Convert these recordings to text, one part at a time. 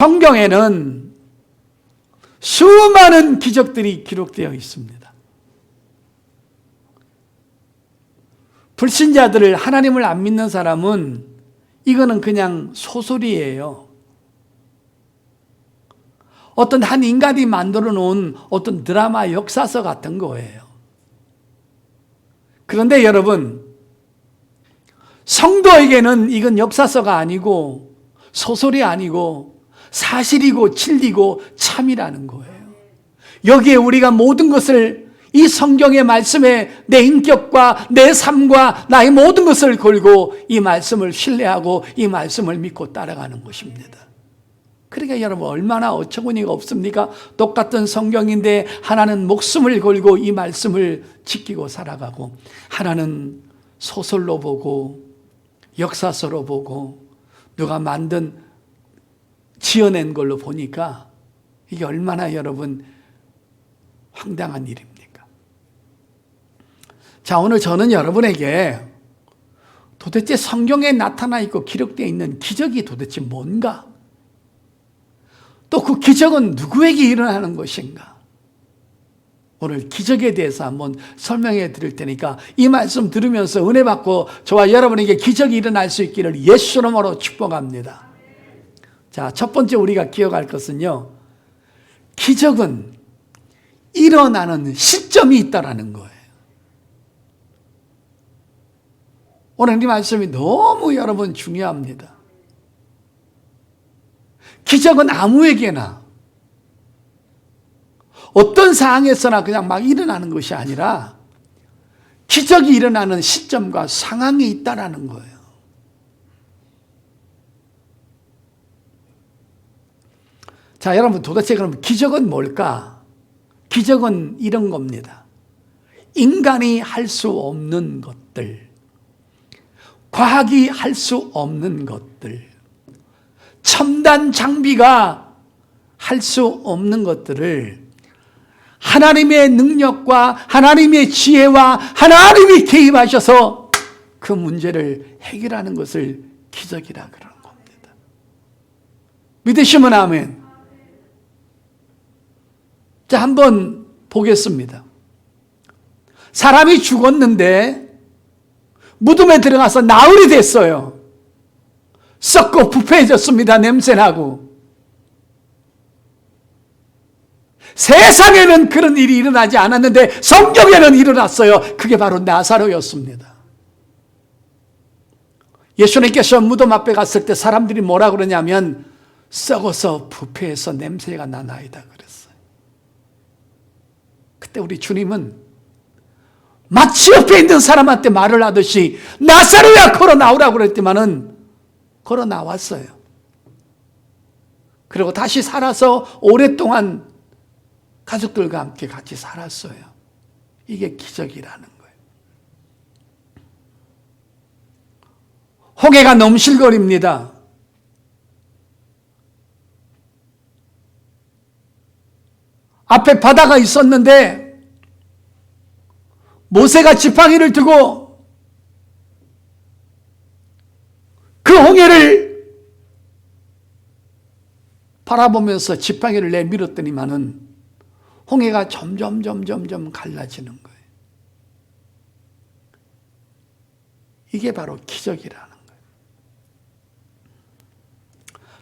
성경에는 수많은 기적들이 기록되어 있습니다. 불신자들을, 하나님을 안 믿는 사람은 이거는 그냥 소설이에요. 어떤 한 인간이 만들어 놓은 어떤 드라마 역사서 같은 거예요. 그런데 여러분, 성도에게는 이건 역사서가 아니고 소설이 아니고 사실이고 진리고 참이라는 거예요. 여기에 우리가 모든 것을, 이 성경의 말씀에 내 인격과 내 삶과 나의 모든 것을 걸고 이 말씀을 신뢰하고 이 말씀을 믿고 따라가는 것입니다. 그러니까 여러분, 얼마나 어처구니가 없습니까? 똑같은 성경인데 하나는 목숨을 걸고 이 말씀을 지키고 살아가고, 하나는 소설로 보고 역사서로 보고 누가 지어낸 걸로 보니까 이게 얼마나 여러분 황당한 일입니까? 자, 오늘 저는 여러분에게 도대체 성경에 나타나 있고 기록되어 있는 기적이 도대체 뭔가, 또 그 기적은 누구에게 일어나는 것인가, 오늘 기적에 대해서 한번 설명해 드릴 테니까 이 말씀 들으면서 은혜 받고 저와 여러분에게 기적이 일어날 수 있기를 예수 이름으로 축복합니다. 자, 첫 번째 우리가 기억할 것은요, 기적은 일어나는 시점이 있다라는 거예요. 오늘 이 말씀이 너무 여러분 중요합니다. 기적은 아무에게나 어떤 상황에서나 그냥 막 일어나는 것이 아니라 기적이 일어나는 시점과 상황이 있다라는 거예요. 자, 여러분, 도대체 그럼 기적은 뭘까? 기적은 이런 겁니다. 인간이 할 수 없는 것들, 과학이 할 수 없는 것들, 첨단 장비가 할 수 없는 것들을 하나님의 능력과 하나님의 지혜와 하나님이 개입하셔서 그 문제를 해결하는 것을 기적이라 그러는 겁니다. 믿으시면 아멘. 자, 한번 보겠습니다. 사람이 죽었는데 무덤에 들어가서 나흘이 됐어요. 썩고 부패해졌습니다. 냄새나고. 세상에는 그런 일이 일어나지 않았는데 성경에는 일어났어요. 그게 바로 나사로였습니다. 예수님께서 무덤 앞에 갔을 때 사람들이 뭐라 그러냐면 썩어서 부패해서 냄새가 나나이다 그랬어요. 그때 우리 주님은 마치 옆에 있는 사람한테 말을 하듯이 나사로야 걸어 나오라고 그랬지만은 걸어 나왔어요. 그리고 다시 살아서 오랫동안 가족들과 함께 같이 살았어요. 이게 기적이라는 거예요. 홍해가 넘실거립니다. 앞에 바다가 있었는데 모세가 지팡이를 들고 그 홍해를 바라보면서 지팡이를 내밀었더니만은 홍해가 점점 갈라지는 거예요. 이게 바로 기적이라는 거예요.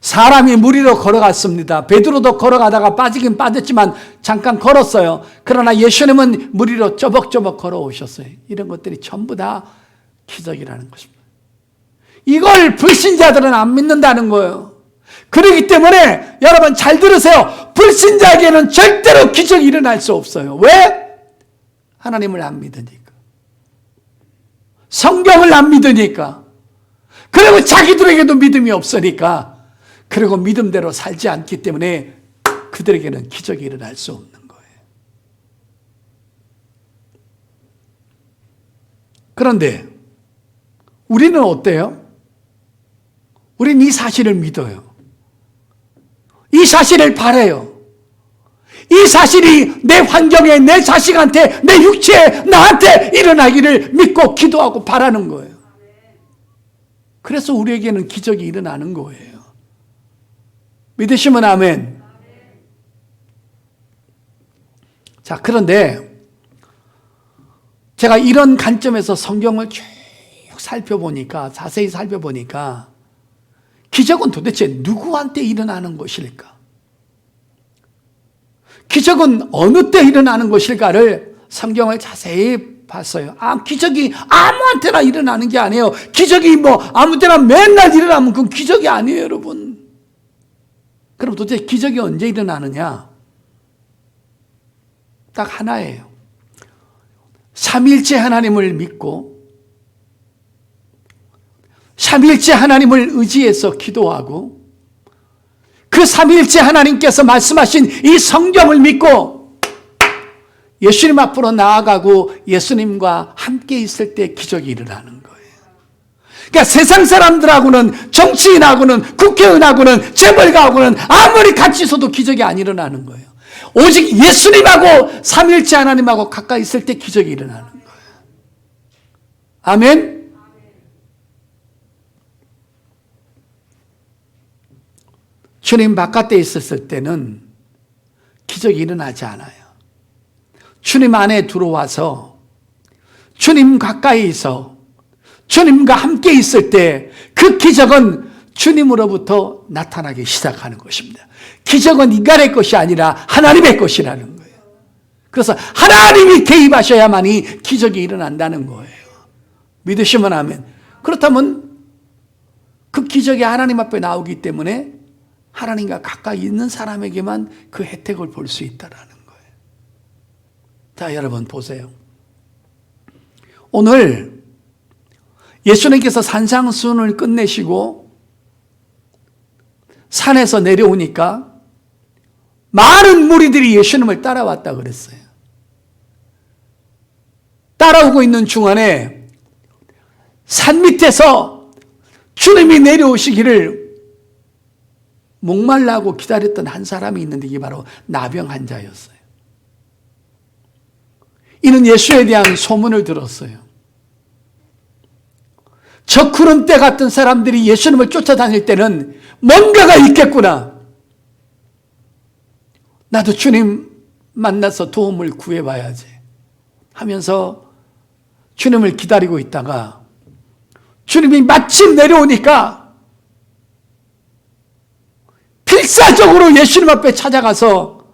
사람이 물 위로 걸어갔습니다. 베드로도 걸어가다가 빠지긴 빠졌지만 잠깐 걸었어요. 그러나 예수님은 물 위로 쪼벅쪼벅 걸어오셨어요. 이런 것들이 전부 다 기적이라는 것입니다. 이걸 불신자들은 안 믿는다는 거예요. 그렇기 때문에 여러분 잘 들으세요. 불신자에게는 절대로 기적이 일어날 수 없어요. 왜? 하나님을 안 믿으니까. 성경을 안 믿으니까. 그리고 자기들에게도 믿음이 없으니까. 그리고 믿음대로 살지 않기 때문에 그들에게는 기적이 일어날 수 없는 거예요. 그런데 우리는 어때요? 우리는 이 사실을 믿어요. 이 사실을 바라요. 이 사실이 내 환경에, 내 자식한테, 내 육체에, 나한테 일어나기를 믿고 기도하고 바라는 거예요. 그래서 우리에게는 기적이 일어나는 거예요. 믿으시면 아멘. 자, 그런데 제가 이런 관점에서 성경을 쭉 살펴보니까, 자세히 살펴보니까 기적은 도대체 누구한테 일어나는 것일까? 기적은 어느 때 일어나는 것일까를 성경을 자세히 봤어요. 기적이 아무한테나 일어나는 게 아니에요. 기적이 아무 때나 맨날 일어나면 그건 기적이 아니에요, 여러분. 그럼 도대체 기적이 언제 일어나느냐? 딱 하나예요. 삼위일체 하나님을 믿고 삼위일체 하나님을 의지해서 기도하고 그 삼위일체 하나님께서 말씀하신 이 성경을 믿고 예수님 앞으로 나아가고 예수님과 함께 있을 때 기적이 일어나는 거예요. 그러니까 세상 사람들하고는, 정치인하고는, 국회의원하고는, 재벌가하고는 아무리 같이 있어도 기적이 안 일어나는 거예요. 오직 예수님하고 삼위일체 하나님하고 가까이 있을 때 기적이 일어나는 거예요. 아멘. 주님 바깥에 있었을 때는 기적이 일어나지 않아요. 주님 안에 들어와서 주님 가까이서 주님과 함께 있을 때 그 기적은 주님으로부터 나타나기 시작하는 것입니다. 기적은 인간의 것이 아니라 하나님의 것이라는 거예요. 그래서 하나님이 개입하셔야만이 기적이 일어난다는 거예요. 믿으시면 아멘. 그렇다면 그 기적이 하나님 앞에 나오기 때문에 하나님과 가까이 있는 사람에게만 그 혜택을 볼 수 있다는 거예요. 자, 여러분 보세요. 오늘 예수님께서 산상수훈을 끝내시고 산에서 내려오니까 많은 무리들이 예수님을 따라왔다 그랬어요. 따라오고 있는 중간에 산 밑에서 주님이 내려오시기를 목말라고 기다렸던 한 사람이 있는데 이게 바로 나병 환자였어요. 이는 예수에 대한 소문을 들었어요. 저 구름대 같은 사람들이 예수님을 쫓아다닐 때는 뭔가가 있겠구나. 나도 주님 만나서 도움을 구해봐야지 하면서 주님을 기다리고 있다가 주님이 마침 내려오니까 필사적으로 예수님 앞에 찾아가서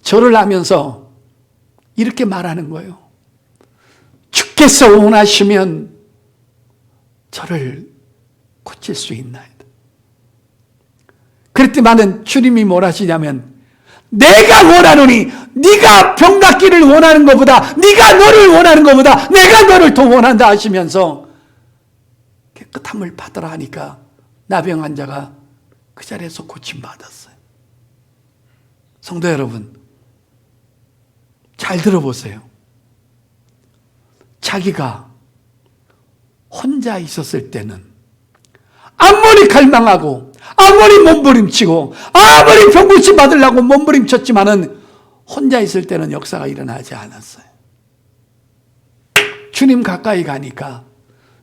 절을 하면서 이렇게 말하는 거예요. 주께서 원하시면 저를 고칠 수 있나이다. 그랬더니만은 주님이 뭘 하시냐면 내가 원하노니 네가 병 낫기를 원하는 것보다 네가 너를 원하는 것보다 내가 너를 더 원한다 하시면서 깨끗함을 받으라 하니까 나병 환자가 그 자리에서 고침받았어요. 성도 여러분, 잘 들어보세요. 자기가 혼자 있었을 때는 아무리 갈망하고 아무리 몸부림치고 아무리 병고침 받으려고 몸부림쳤지만은 혼자 있을 때는 역사가 일어나지 않았어요. 주님 가까이 가니까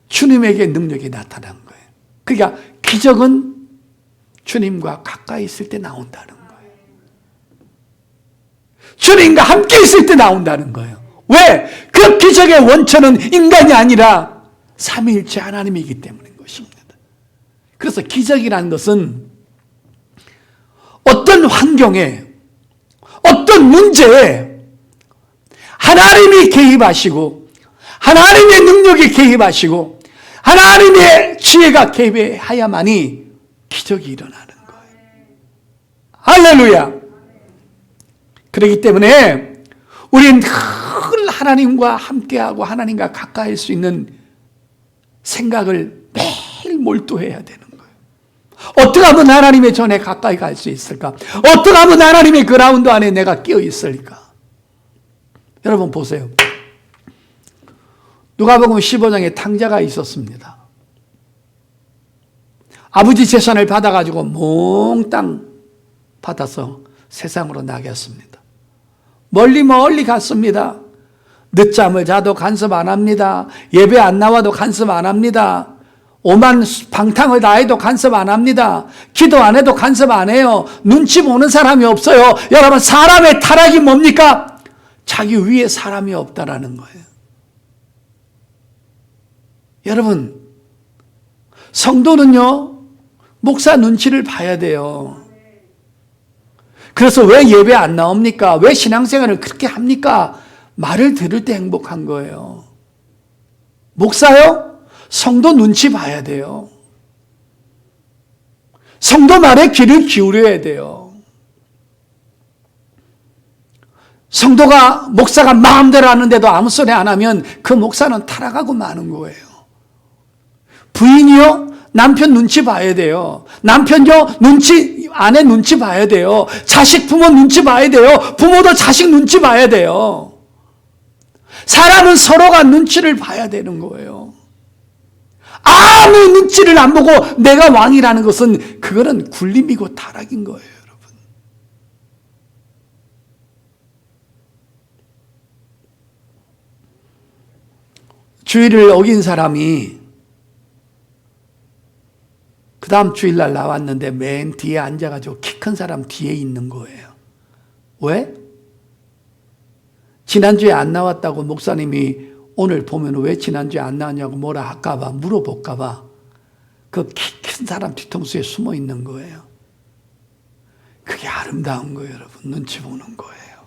주님에게 능력이 나타난 거예요. 그러니까 기적은 주님과 가까이 있을 때 나온다는 거예요. 주님과 함께 있을 때 나온다는 거예요. 왜? 그 기적의 원천은 인간이 아니라 삼위일체 하나님이기 때문인 것입니다. 그래서 기적이라는 것은 어떤 환경에, 어떤 문제에 하나님이 개입하시고 하나님의 능력이 개입하시고 하나님의 지혜가 개입해야만이 기적이 일어나는 거예요. 할렐루야. 그렇기 때문에 우리는 늘 하나님과 함께하고 하나님과 가까이 할 수 있는 생각을 매일 몰두해야 되는 거예요. 어떻게 하면 하나님의 전에 가까이 갈 수 있을까? 어떻게 하면 하나님의 그라운드 안에 내가 끼어 있을까? 여러분 보세요. 누가복음 15장에 탕자가 있었습니다. 아버지 재산을 받아가지고 몽땅 받아서 세상으로 나갔습니다. 멀리 갔습니다. 늦잠을 자도 간섭 안 합니다. 예배 안 나와도 간섭 안 합니다. 오만 방탕을 다해도 간섭 안 합니다. 기도 안 해도 간섭 안 해요. 눈치 보는 사람이 없어요. 여러분, 사람의 타락이 뭡니까? 자기 위에 사람이 없다라는 거예요. 여러분, 성도는요, 목사 눈치를 봐야 돼요. 그래서 왜 예배 안 나옵니까? 왜 신앙생활을 그렇게 합니까? 말을 들을 때 행복한 거예요. 목사요? 성도 눈치 봐야 돼요. 성도 말에 귀를 기울여야 돼요. 성도가, 목사가 마음대로 하는데도 아무 소리 안 하면 그 목사는 타락하고 마는 거예요. 부인이요? 남편 눈치 봐야 돼요. 남편요? 아내 눈치 봐야 돼요. 자식 부모 눈치 봐야 돼요. 부모도 자식 눈치 봐야 돼요. 사람은 서로가 눈치를 봐야 되는 거예요. 아무 눈치를 안 보고 내가 왕이라는 것은 그거는 굴림이고 타락인 거예요, 여러분. 주의를 어긴 사람이 그 다음 주일날 나왔는데 맨 뒤에 앉아가지고 키 큰 사람 뒤에 있는 거예요. 왜? 지난주에 안 나왔다고 목사님이 오늘 보면 왜 지난주에 안 나왔냐고 뭐라 할까봐, 물어볼까봐 그 키 큰 사람 뒤통수에 숨어 있는 거예요. 그게 아름다운 거예요, 여러분. 눈치 보는 거예요.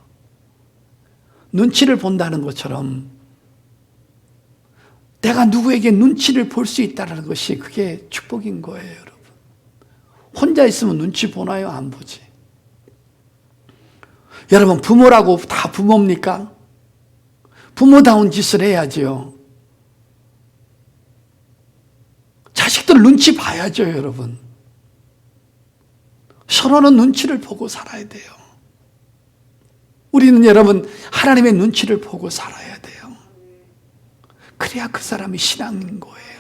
눈치를 본다는 것처럼 내가 누구에게 눈치를 볼 수 있다는 것이 그게 축복인 거예요, 여러분. 혼자 있으면 눈치 보나요? 안 보지. 여러분, 부모라고 다 부모입니까? 부모다운 짓을 해야죠. 자식들 눈치 봐야죠, 여러분. 서로는 눈치를 보고 살아야 돼요. 우리는 여러분, 하나님의 눈치를 보고 살아야 돼요. 그래야 그 사람이 신앙인 거예요.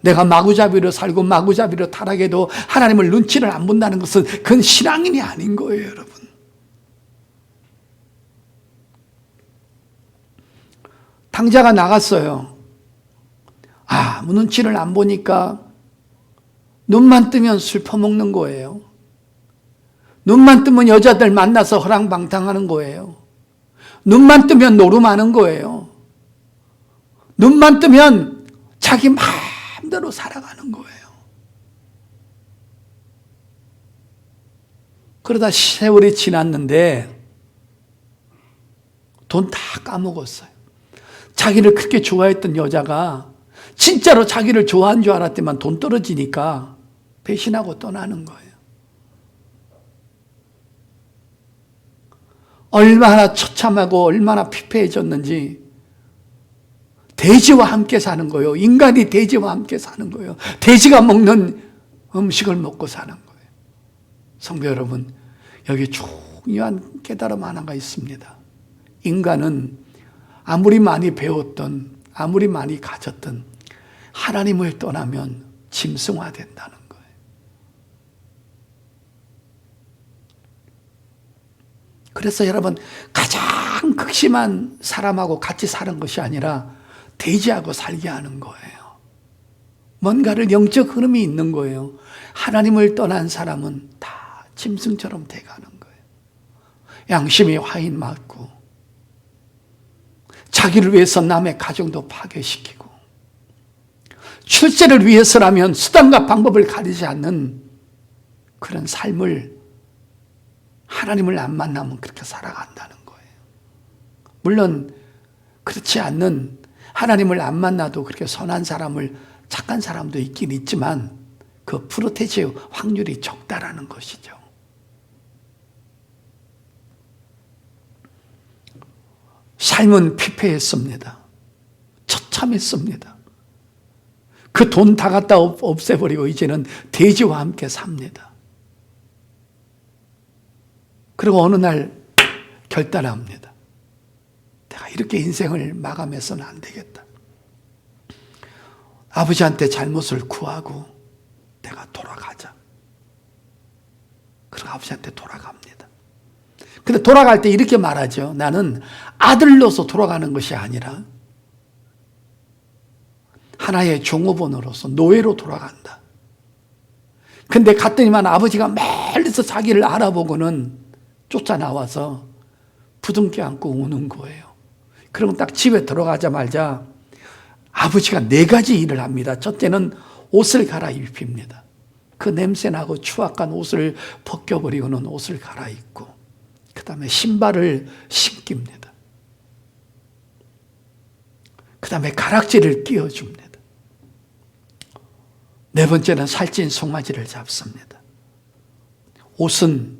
내가 마구잡이로 살고 마구잡이로 타락해도 하나님을 눈치를 안 본다는 것은 그건 신앙인이 아닌 거예요, 여러분. 당자가 나갔어요. 눈치를 안 보니까 눈만 뜨면 술 퍼먹는 거예요. 눈만 뜨면 여자들 만나서 허랑방탕하는 거예요. 눈만 뜨면 노름하는 거예요. 눈만 뜨면 자기 마음대로 살아가는 거예요. 그러다 세월이 지났는데 돈 다 까먹었어요. 자기를 그렇게 좋아했던 여자가 진짜로 자기를 좋아한 줄 알았더만 돈 떨어지니까 배신하고 떠나는 거예요. 얼마나 처참하고 얼마나 피폐해졌는지 돼지와 함께 사는 거예요. 인간이 돼지와 함께 사는 거예요. 돼지가 먹는 음식을 먹고 사는 거예요. 성도 여러분, 여기 중요한 깨달음 하나가 있습니다. 인간은 아무리 많이 배웠던, 아무리 많이 가졌던 하나님을 떠나면 짐승화된다는 거예요. 그래서 여러분, 가장 극심한 사람하고 같이 사는 것이 아니라 돼지하고 살게 하는 거예요. 뭔가를 영적 흐름이 있는 거예요. 하나님을 떠난 사람은 다 짐승처럼 돼가는 거예요. 양심이 화인 맞고 자기를 위해서 남의 가정도 파괴시키고 출세를 위해서라면 수단과 방법을 가리지 않는 그런 삶을 하나님을 안 만나면 그렇게 살아간다는 거예요. 물론 그렇지 않는 하나님을 안 만나도 그렇게 선한 사람을 착한 사람도 있긴 있지만 그 프로테지 확률이 적다라는 것이죠. 삶은 피폐했습니다. 처참했습니다. 그 돈 다 갖다 없애버리고 이제는 돼지와 함께 삽니다. 그리고 어느 날 결단합니다. 내가 이렇게 인생을 마감해서는 안 되겠다. 아버지한테 잘못을 구하고 내가 돌아가자. 그리고 아버지한테 돌아갑니다. 근데 돌아갈 때 이렇게 말하죠. 나는 아들로서 돌아가는 것이 아니라 하나의 종업원으로서 노예로 돌아간다. 근데 갔더니만 아버지가 멀리서 자기를 알아보고는 쫓아나와서 부둥켜 안고 우는 거예요. 그러면 딱 집에 들어가자마자 아버지가 4가지 일을 합니다. 첫째는 옷을 갈아입힙니다. 그 냄새나고 추악한 옷을 벗겨버리고는 옷을 갈아입고, 그 다음에 신발을 신깁니다. 그 다음에 가락지를 끼워줍니다. 4번째는 살찐 송아지를 잡습니다. 옷은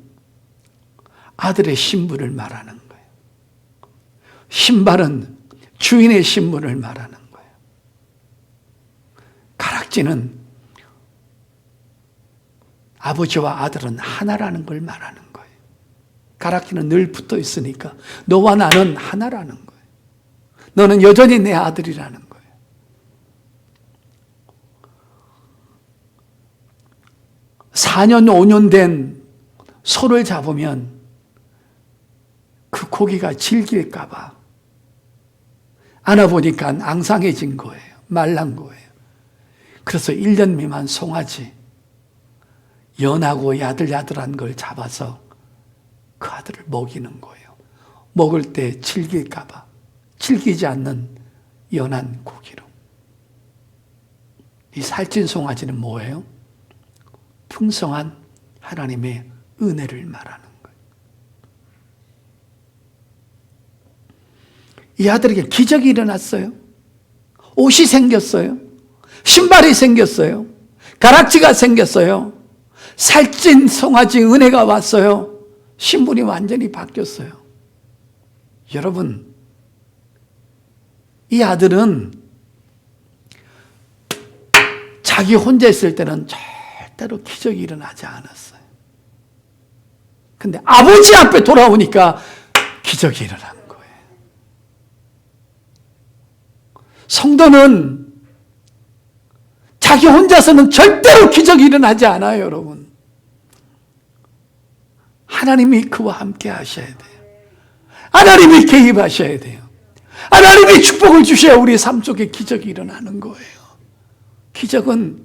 아들의 신분을 말하는 거예요. 신발은 주인의 신분을 말하는 거예요. 가락지는 아버지와 아들은 하나라는 걸 말하는 거예요. 가락지는 늘 붙어 있으니까 너와 나는 하나라는 거예요. 너는 여전히 내 아들이라는 거예요. 4년, 5년 된 소를 잡으면 그 고기가 질길까봐 안아보니까 앙상해진 거예요. 말란 거예요. 그래서 1년 미만 송아지, 연하고 야들야들한 걸 잡아서 그 아들을 먹이는 거예요. 먹을 때 질길까봐 질기지 않는 연한 고기로. 이 살찐 송아지는 뭐예요? 풍성한 하나님의 은혜를 말하는 거예요. 이 아들에게 기적이 일어났어요. 옷이 생겼어요. 신발이 생겼어요. 가락지가 생겼어요. 살찐 송아지 은혜가 왔어요. 신분이 완전히 바뀌었어요. 여러분, 이 아들은 자기 혼자 있을 때는 절대로 기적이 일어나지 않았어요. 근데 아버지 앞에 돌아오니까 기적이 일어난 거예요. 성도는 자기 혼자서는 절대로 기적이 일어나지 않아요, 여러분. 하나님이 그와 함께 하셔야 돼요. 하나님이 개입하셔야 돼요. 하나님이 축복을 주셔야 우리 삶 속에 기적이 일어나는 거예요. 기적은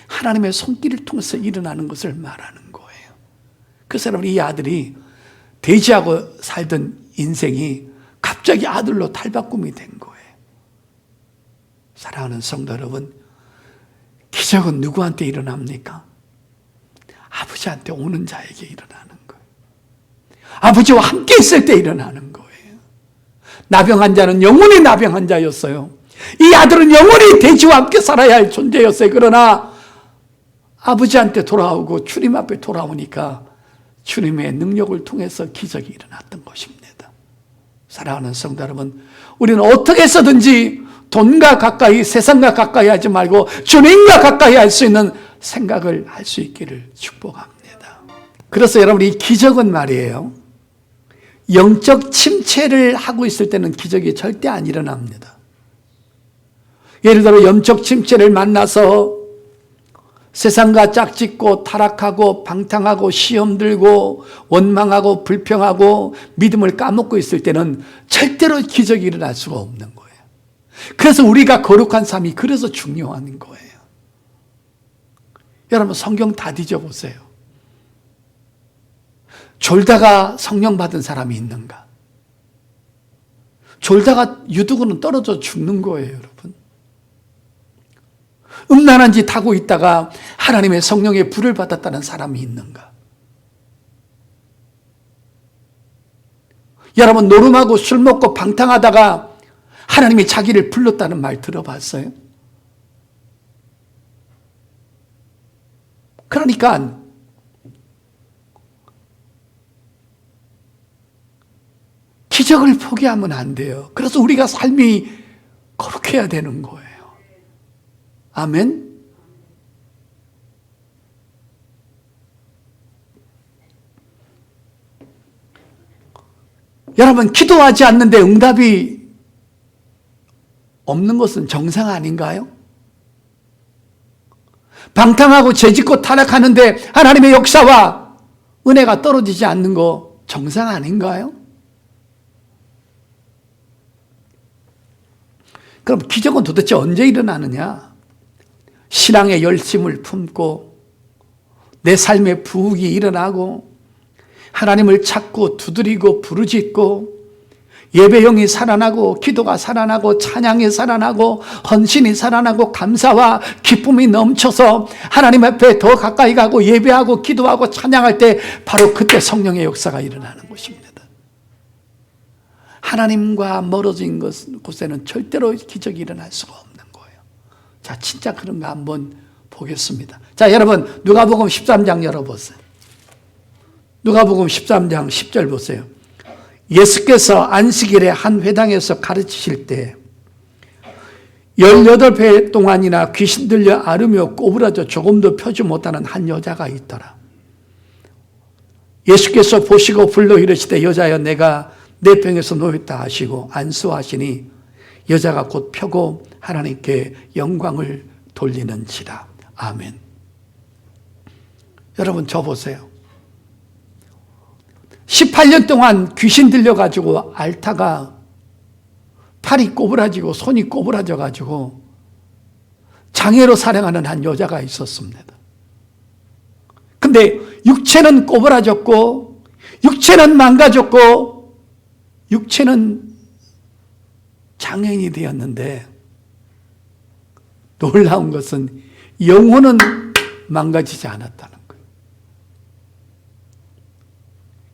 하나님의 손길을 통해서 일어나는 것을 말하는 거예요. 그래서 여러분, 이 아들이 돼지하고 살던 인생이 갑자기 아들로 탈바꿈이 된 거예요. 사랑하는 성도 여러분, 기적은 누구한테 일어납니까? 아버지한테 오는 자에게 일어나는 거예요. 아버지와 함께 있을 때 일어나는 거예요. 나병한 자는 영원히 나병한 자였어요. 이 아들은 영원히 돼지와 함께 살아야 할 존재였어요. 그러나 아버지한테 돌아오고 주님 앞에 돌아오니까 주님의 능력을 통해서 기적이 일어났던 것입니다. 사랑하는 성도 여러분, 우리는 어떻게 해서든지 돈과 가까이, 세상과 가까이 하지 말고 주님과 가까이 할 수 있는 생각을 할 수 있기를 축복합니다. 그래서 여러분, 이 기적은 말이에요, 영적 침체를 하고 있을 때는 기적이 절대 안 일어납니다. 예를 들어 영적 침체를 만나서 세상과 짝짓고 타락하고 방탕하고 시험 들고 원망하고 불평하고 믿음을 까먹고 있을 때는 절대로 기적이 일어날 수가 없는 거예요. 그래서 우리가 거룩한 삶이 그래서 중요한 거예요. 여러분, 성경 다 뒤져보세요. 졸다가 성령 받은 사람이 있는가? 졸다가 유두고는 떨어져 죽는 거예요, 여러분. 음란한 짓 하고 있다가 하나님의 성령의 불을 받았다는 사람이 있는가? 여러분, 노름하고 술 먹고 방탕하다가 하나님이 자기를 불렀다는 말 들어봤어요? 그러니까 기적을 포기하면 안 돼요. 그래서 우리가 삶이 거룩해야 되는 거예요. 아멘. 여러분, 기도하지 않는데 응답이 없는 것은 정상 아닌가요? 방탕하고 죄짓고 타락하는데 하나님의 역사와 은혜가 떨어지지 않는 거 정상 아닌가요? 그럼 기적은 도대체 언제 일어나느냐? 신앙의 열심을 품고 내 삶의 부흥이 일어나고 하나님을 찾고 두드리고 부르짖고 예배형이 살아나고 기도가 살아나고 찬양이 살아나고 헌신이 살아나고 감사와 기쁨이 넘쳐서 하나님 앞에 더 가까이 가고 예배하고 기도하고 찬양할 때 바로 그때 성령의 역사가 일어나는 것입니다. 하나님과 멀어진 곳에는 절대로 기적이 일어날 수가 없는 거예요. 자, 진짜 그런가 한번 보겠습니다. 자, 여러분 누가복음 13장 열어보세요. 누가복음 13장 10절 보세요. 예수께서 안식일에 한 회당에서 가르치실 때 18배 동안이나 귀신 들려 앓으며 꼬부라져 조금도 펴지 못하는 한 여자가 있더라. 예수께서 보시고 불러 이르시되 여자여 내가 내 병에서 놓였다 하시고 안수하시니 여자가 곧 펴고 하나님께 영광을 돌리는지라. 아멘. 여러분 저 보세요. 18년 동안 귀신 들려가지고 앓다가 팔이 꼬부라지고 손이 꼬부라져가지고 장애로 살아가는 한 여자가 있었습니다. 근데 육체는 꼬부라졌고 육체는 망가졌고 육체는 장애인이 되었는데 놀라운 것은 영혼은 망가지지 않았다는 거예요.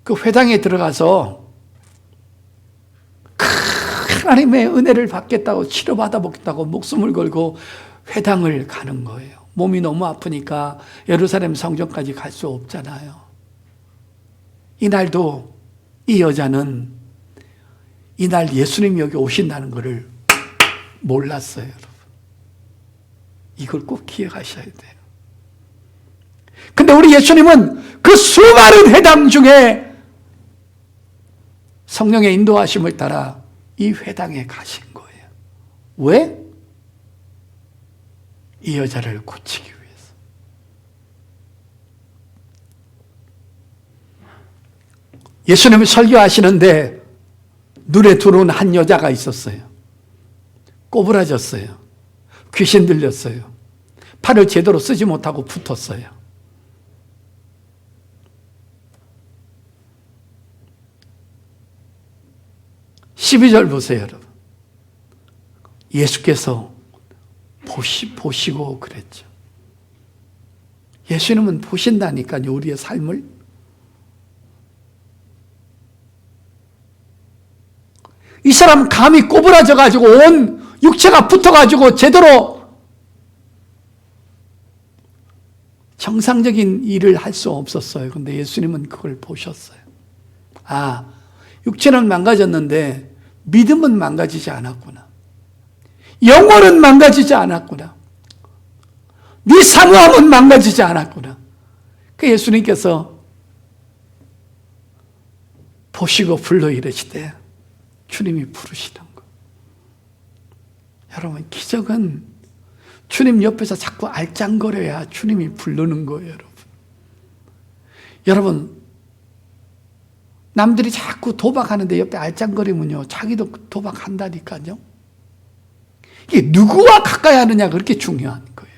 그 회당에 들어가서 하나님의 은혜를 받겠다고 치료받아 보겠다고 목숨을 걸고 회당을 가는 거예요. 몸이 너무 아프니까 예루살렘 성전까지 갈 수 없잖아요. 이날도 이 여자는 이날 예수님이 여기 오신다는 것을 몰랐어요, 여러분. 이걸 꼭 기억하셔야 돼요. 근데 우리 예수님은 그 수많은 회당 중에 성령의 인도하심을 따라 이 회당에 가신 거예요. 왜? 이 여자를 고치기 위해서. 예수님이 설교하시는데 눈에 들어온 한 여자가 있었어요. 꼬부라졌어요. 귀신 들렸어요. 팔을 제대로 쓰지 못하고 붙었어요. (12절) 보세요, 여러분. 예수께서 보시고 그랬죠. 예수님은 보신다니까요, 우리의 삶을. 이 사람 감이 꼬부라져가지고 온 육체가 붙어가지고 제대로 정상적인 일을 할 수 없었어요. 근데 예수님은 그걸 보셨어요. 아, 육체는 망가졌는데 믿음은 망가지지 않았구나. 영혼은 망가지지 않았구나. 네 사모함은 망가지지 않았구나. 그 예수님께서 보시고 불러 이르시되 주님이 부르시는 거. 여러분, 기적은 주님 옆에서 자꾸 알짱거려야 주님이 부르는 거예요, 여러분. 여러분, 남들이 자꾸 도박하는데 옆에 알짱거리면요, 자기도 도박한다니까요. 이게 누구와 가까이 하느냐가 그렇게 중요한 거예요.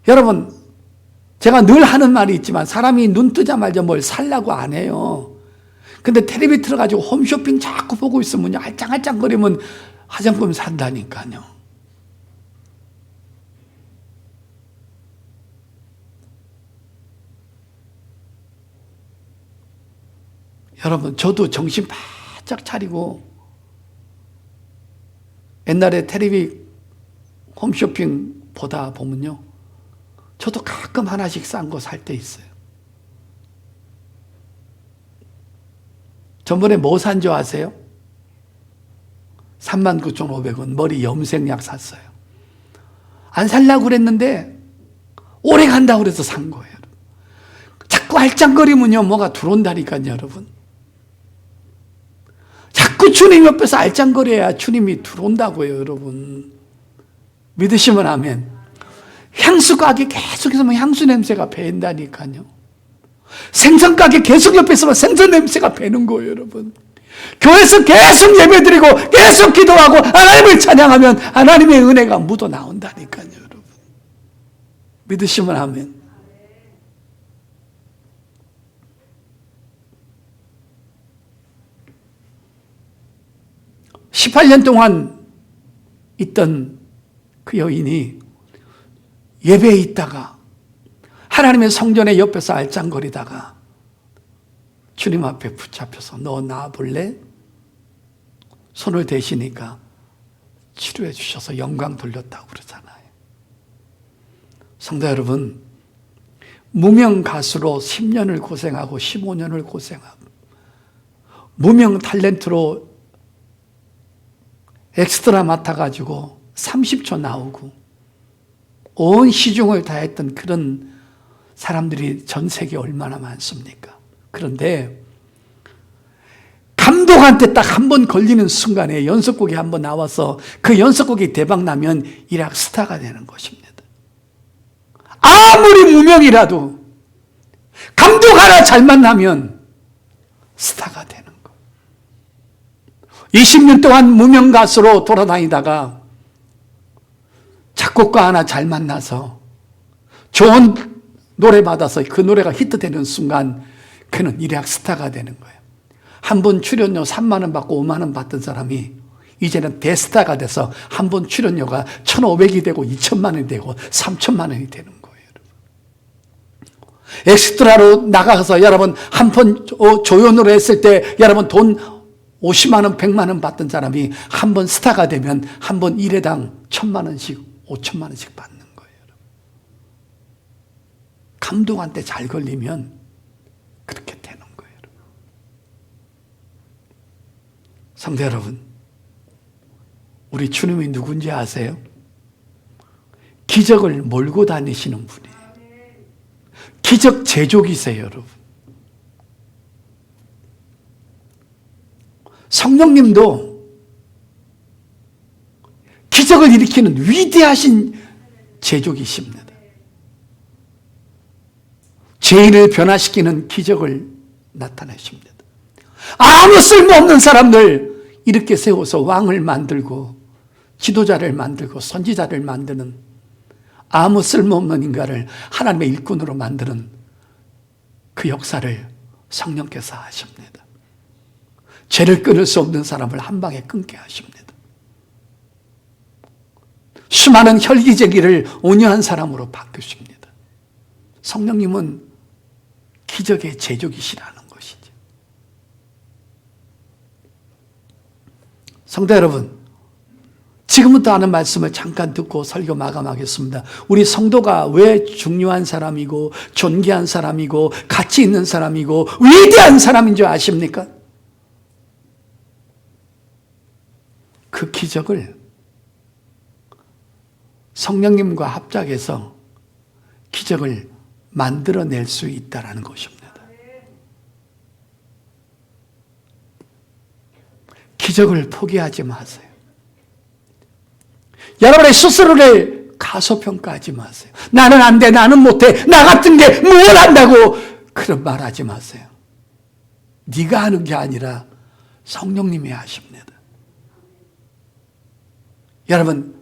여러분, 제가 늘 하는 말이 있지만 사람이 눈 뜨자마자 뭘 살라고 안 해요. 근데 텔레비 틀어가지고 홈쇼핑 자꾸 보고 있으면 알짱알짱거리면 화장품 산다니까요. 여러분, 저도 정신 바짝 차리고 옛날에 텔레비 홈쇼핑 보다 보면요, 저도 가끔 하나씩 싼 거 살 때 있어요. 전번에 뭐 산 줄 아세요? 39,500원 머리 염색약 샀어요. 안 살려고 그랬는데 오래 간다고 그래서 산 거예요. 자꾸 알짱거리면요, 뭐가 들어온다니까요, 여러분. 자꾸 주님 옆에서 알짱거려야 주님이 들어온다고요, 여러분. 믿으시면 아멘. 향수 가게 계속 있으면 향수 냄새가 배인다니까요. 생선 가게 계속 옆에 있으면 생선 냄새가 배는 거예요, 여러분. 교회에서 계속 예배드리고 계속 기도하고 하나님을 찬양하면 하나님의 은혜가 묻어나온다니까요, 여러분. 믿으시면 아멘. (18년) 동안 있던 그 여인이 예배에 있다가 하나님의 성전의 옆에서 알짱거리다가 주님 앞에 붙잡혀서 너 나와볼래? 손을 대시니까 치료해 주셔서 영광 돌렸다고 그러잖아요. 성도 여러분, 무명 가수로 10년을 고생하고 15년을 고생하고 무명 탤런트로 엑스트라 맡아가지고 30초 나오고 온 시중을 다했던 그런 사람들이 전 세계에 얼마나 많습니까? 그런데 감독한테 딱 한 번 걸리는 순간에 연속곡이 한 번 나와서 그 연속곡이 대박 나면 일약 스타가 되는 것입니다. 아무리 무명이라도 감독 하나 잘 만나면 스타가 되는 거예요. 20년 동안 무명 가수로 돌아다니다가 작곡가 하나 잘 만나서 좋은 노래 받아서 그 노래가 히트되는 순간 그는 일약 스타가 되는 거예요. 한 번 출연료 3만 원 받고 5만 원 받던 사람이 이제는 대스타가 돼서 한 번 출연료가 1,500이 되고 2천만 원이 되고 3천만 원이 되는 거예요. 엑스트라로 나가서 여러분 한 번 조연으로 했을 때 여러분 돈 50만 원, 100만 원 받던 사람이 한 번 스타가 되면 한 번 1회당 1,000만 원씩, 5천만 원씩 받는 거예요. 감독한테 잘 걸리면 그렇게 되는 거예요. 성도 여러분, 우리 주님이 누군지 아세요? 기적을 몰고 다니시는 분이에요. 기적 제조기세요, 여러분. 성령님도 기적을 일으키는 위대하신 제조기십니다. 죄인을 변화시키는 기적을 나타내십니다. 아무 쓸모없는 사람들 이렇게 세워서 왕을 만들고 지도자를 만들고 선지자를 만드는 아무 쓸모없는 인간을 하나님의 일꾼으로 만드는 그 역사를 성령께서 하십니다. 죄를 끊을 수 없는 사람을 한 방에 끊게 하십니다. 수많은 혈기제기를 온유한 사람으로 바꾸십니다. 성령님은 기적의 제조기시라는 것이죠. 성도 여러분, 지금부터 하는 말씀을 잠깐 듣고 설교 마감하겠습니다. 우리 성도가 왜 중요한 사람이고 존귀한 사람이고 가치 있는 사람이고 위대한 사람인 줄 아십니까? 그 기적을 성령님과 합작해서 기적을 만들어낼 수 있다는 것입니다. 기적을 포기하지 마세요. 여러분의 스스로를 가소평가하지 마세요. 나는 안 돼, 나는 못해, 나 같은 게 뭘 한다고 그런 말 하지 마세요. 네가 하는 게 아니라 성령님이 하십니다. 여러분,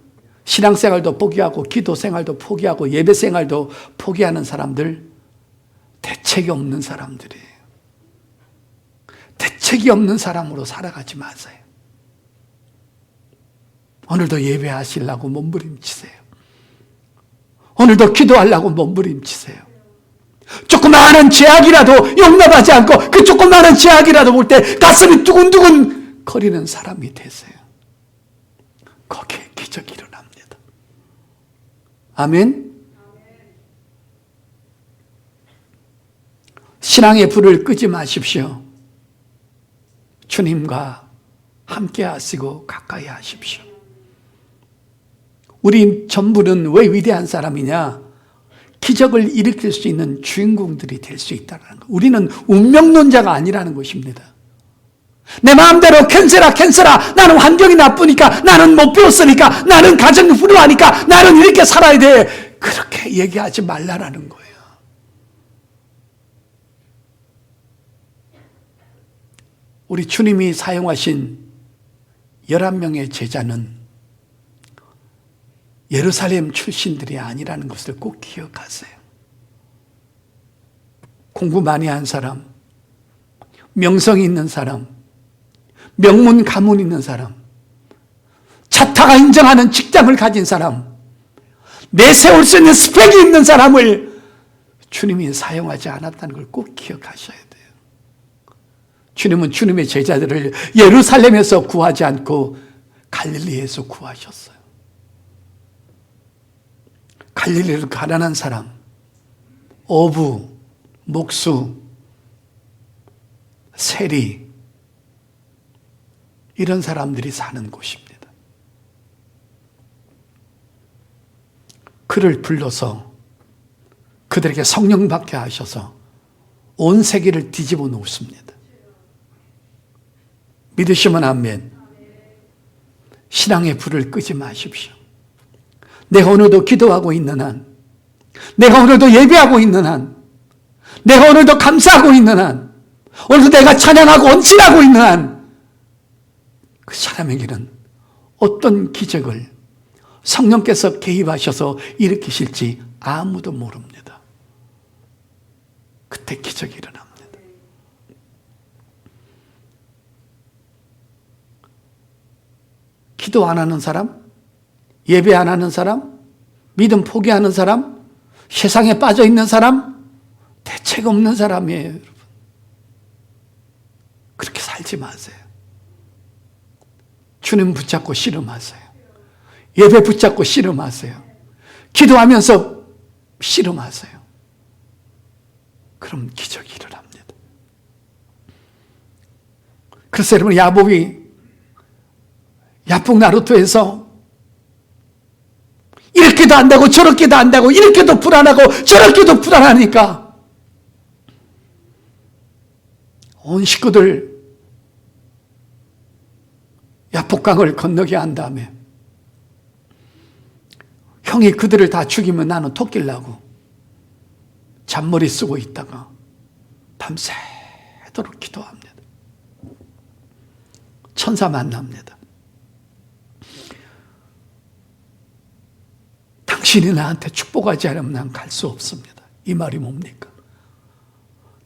신앙생활도 포기하고 기도생활도 포기하고 예배생활도 포기하는 사람들 대책이 없는 사람들이에요. 대책이 없는 사람으로 살아가지 마세요. 오늘도 예배하시려고 몸부림치세요. 오늘도 기도하려고 몸부림치세요. 조그마한 죄악이라도 용납하지 않고 그 조그마한 죄악이라도 볼 때 가슴이 두근두근 거리는 사람이 되세요. 거기에 기적이 일어납니다. 아멘. 신앙의 불을 끄지 마십시오. 주님과 함께 하시고 가까이 하십시오. 우리 전부는 왜 위대한 사람이냐? 기적을 일으킬 수 있는 주인공들이 될 수 있다는 것. 우리는 운명론자가 아니라는 것입니다. 내 마음대로 캔슬아 나는 환경이 나쁘니까, 나는 못 배웠으니까, 나는 가정이 불우하니까 나는 이렇게 살아야 돼, 그렇게 얘기하지 말라라는 거예요. 우리 주님이 사용하신 11명의 제자는 예루살렘 출신들이 아니라는 것을 꼭 기억하세요. 공부 많이 한 사람, 명성이 있는 사람, 명문 가문 있는 사람, 자타가 인정하는 직장을 가진 사람, 내세울 수 있는 스펙이 있는 사람을 주님이 사용하지 않았다는 걸 꼭 기억하셔야 돼요. 주님은 주님의 제자들을 예루살렘에서 구하지 않고 갈릴리에서 구하셨어요. 갈릴리로 가난한 사람, 어부, 목수, 세리, 이런 사람들이 사는 곳입니다. 그를 불러서 그들에게 성령 받게 하셔서 온 세계를 뒤집어 놓습니다. 믿으시면 아멘. 신앙의 불을 끄지 마십시오. 내가 오늘도 기도하고 있는 한, 내가 오늘도 예배하고 있는 한, 내가 오늘도 감사하고 있는 한, 오늘도 내가 찬양하고 언질하고 있는 한, 그 사람에게는 어떤 기적을 성령께서 개입하셔서 일으키실지 아무도 모릅니다. 그때 기적이 일어납니다. 기도 안 하는 사람, 예배 안 하는 사람, 믿음 포기하는 사람, 세상에 빠져 있는 사람, 대책 없는 사람이에요, 여러분. 그렇게 살지 마세요. 주님 붙잡고 씨름하세요. 예배 붙잡고 씨름하세요. 기도하면서 씨름하세요. 그럼 기적이 일어납니다. 그래서 여러분, 야곱이 야풍나루토에서 이렇게도 안 되고 저렇게도 안 되고 이렇게도 불안하고 저렇게도 불안하니까 온 식구들 야복강을 건너게 한 다음에 형이 그들을 다 죽이면 나는 토끼려고 잔머리 쓰고 있다가 밤새도록 기도합니다. 천사 만납니다. 당신이 나한테 축복하지 않으면 난 갈 수 없습니다. 이 말이 뭡니까?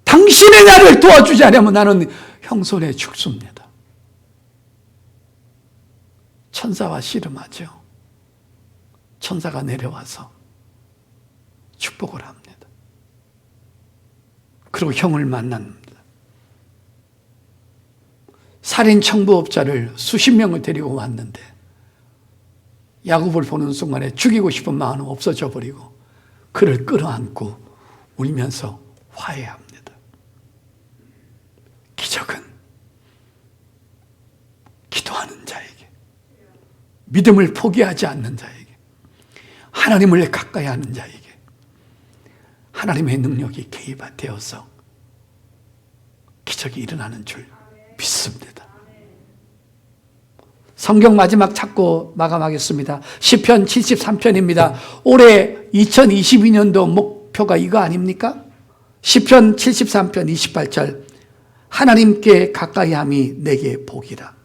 당신이 나를 도와주지 않으면 나는 형 손에 죽습니다. 천사와 씨름하죠. 천사가 내려와서 축복을 합니다. 그리고 형을 만납니다. 살인 청부업자를 수십 명을 데리고 왔는데 야곱을 보는 순간에 죽이고 싶은 마음은 없어져 버리고 그를 끌어안고 울면서 화해합니다. 기적은 기도하는 자에게, 믿음을 포기하지 않는 자에게, 하나님을 가까이 하는 자에게 하나님의 능력이 개입되어서 기적이 일어나는 줄 믿습니다. 성경 마지막 찾고 마감하겠습니다. 시편 73편입니다. 올해 2022년도 목표가 이거 아닙니까? 시편 73편 28절 하나님께 가까이함이 내게 복이라.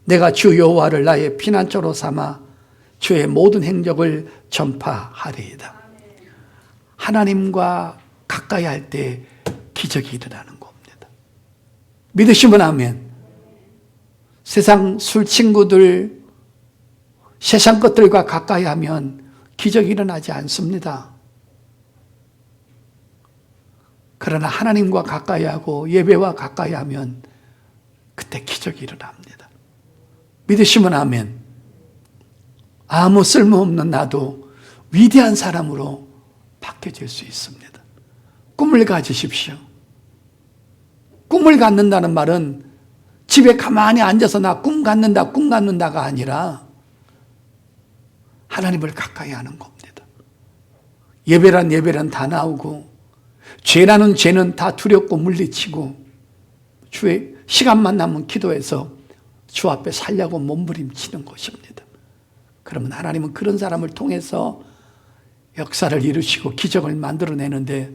내가 주 여호와를 나의 피난처로 삼아 주의 모든 행적을 전파하리이다. 하나님과 가까이 할 때 기적이 일어나는 겁니다. 믿으시면 아멘. 세상 술 친구들, 세상 것들과 가까이 하면 기적이 일어나지 않습니다. 그러나 하나님과 가까이 하고 예배와 가까이 하면 그때 기적이 일어납니다. 믿으시면 아멘. 아무 쓸모없는 나도 위대한 사람으로 바뀌어질 수 있습니다. 꿈을 가지십시오. 꿈을 갖는다는 말은 집에 가만히 앉아서 나 꿈 갖는다가 아니라 하나님을 가까이 하는 겁니다. 예배란 다 나오고 죄라는 죄는 다 두렵고 물리치고 주의 시간만 나면 기도해서 주 앞에 살려고 몸부림치는 것입니다. 그러면 하나님은 그런 사람을 통해서 역사를 이루시고 기적을 만들어내는데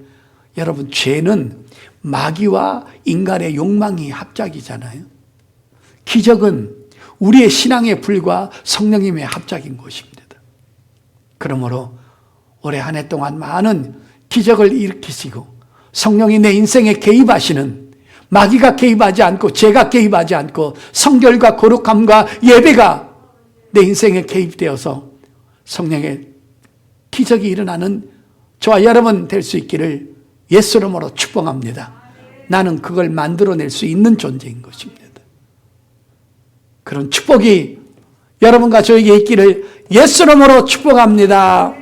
여러분, 죄는 마귀와 인간의 욕망이 합작이잖아요. 기적은 우리의 신앙의 불과 성령님의 합작인 것입니다. 그러므로 올해 한 해 동안 많은 기적을 일으키시고 성령이 내 인생에 개입하시는, 마귀가 개입하지 않고 죄가 개입하지 않고 성결과 거룩함과 예배가 내 인생에 개입되어서 성령의 기적이 일어나는 저와 여러분 될 수 있기를 예수 이름으로 축복합니다. 나는 그걸 만들어낼 수 있는 존재인 것입니다. 그런 축복이 여러분과 저에게 있기를 예수 이름으로 축복합니다.